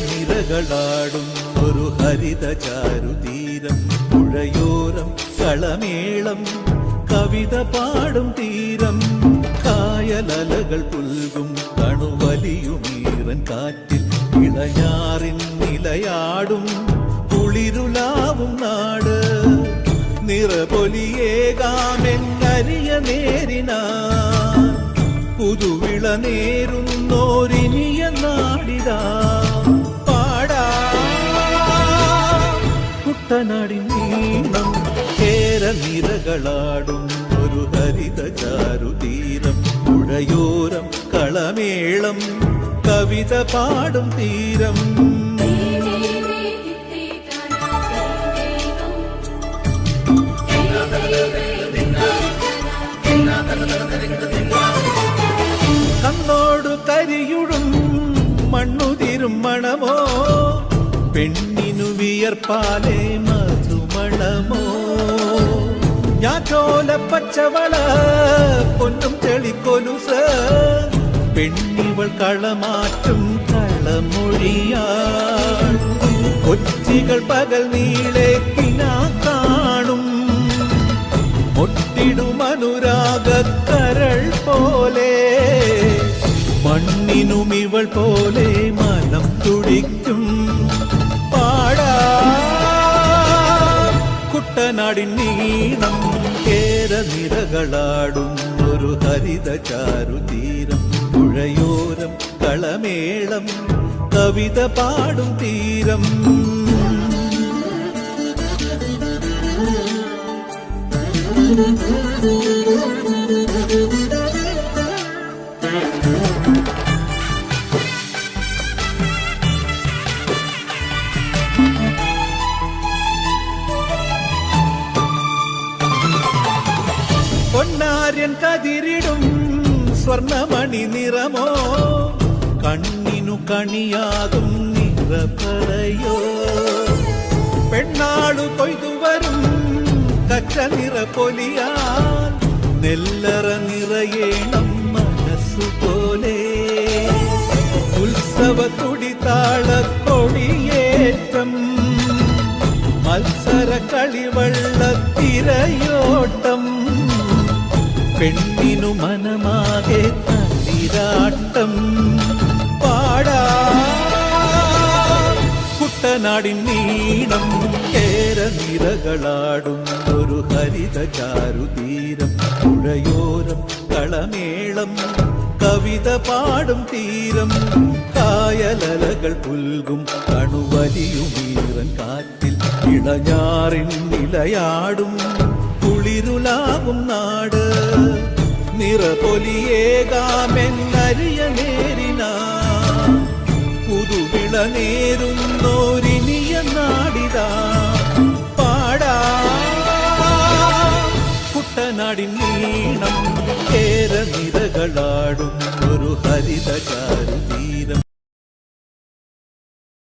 നിരകളാടും ഒരു ഹരിത ചാരുതീരം, പുഴയോരം കളമേളം കവിത പാടും തീരം, കായലലകൾ പുൽകും കണുവലിയുമീറൻ കാറ്റിൽ, ഇളഞ്ഞാറിൻ നിലയാടും കുളിരുലാവും നാട്, നിറപൊലിയേകാമെന്നരിയ നേരിനാ പുതുവിള നേരുന്നോരിനിയ നാടിതാ കുട്ടനാടിൻ നീളം, കേരനിരകളാടും ഒരു ഹരിത ചാരുതീരം, പുഴയോരം കളമേളം കവിത പാടും തീരം. കണ്ണോടു കരിയുടും മണ്ണുതിരും മണമോ, പെണ്ണിനു വിയർപ്പാലേ മധുമണമോ, ഞാറ്റോല പച്ചവള പൊന്നും ചെളിക്കൊലുസ്, പെണ്ണിവൾ കളമാറ്റും കളമൊഴിയാൾ, കൊച്ചികൾ പകൽ നീളെ കിനാ കാണും, ഒട്ടിടും അനുരാഗക്കരൾ പോലെ, മണ്ണിനും ഇവൾ പോലെ മനം തുടിക്കും കുട്ടനാടിൻ നീളം, കേരനിരകളാടും ഒരു ഹരിത ചാരുതീരം, പുഴയോരം കളമേളം കവിത പാടും തീരം. പൊന്നാര്യൻ കതിരിടും സ്വർണമണി നിറമോ, കണ്ണിനു കണിയാകും നിറപറയോ, പെണ്ണാളു കൊയ്തുവരും കച്ച നിറപ്പൊലിയാൻ, നെല്ലറ നിറയേണം മനസ്സുപോലെ, ഉത്സവ തുടിതാള കൊടിയേറ്റം, മത്സര കളിവള്ളത്തിരയോട്ടം, പെണ്ണിനു മനമാകെ തളിരാട്ടം പാടാ കുട്ടനാടിൻ നീളം, കേരനിരകളാടും ഒരു ഹരിത ചാരുതീരം, പുഴയോരം കളമേളം കവിത പാടും തീരം, കായലലകൾ പുൽകും കണുവലിയുമീറൻ കാറ്റിൽ, ഇളഞ്ഞാറിൻ നിലയാടും കുളിരുലാവും നാട്, നിറപൊലിയേകാമെന്നരിയ നേരിനാ പുതുവിള നേരുന്നോരിനിയ നാടിതാ പാടാ കുട്ടനാടിൻ നീളം, കേരനിരകളാടും ഒരു ഹരിത ചാരുതീരം,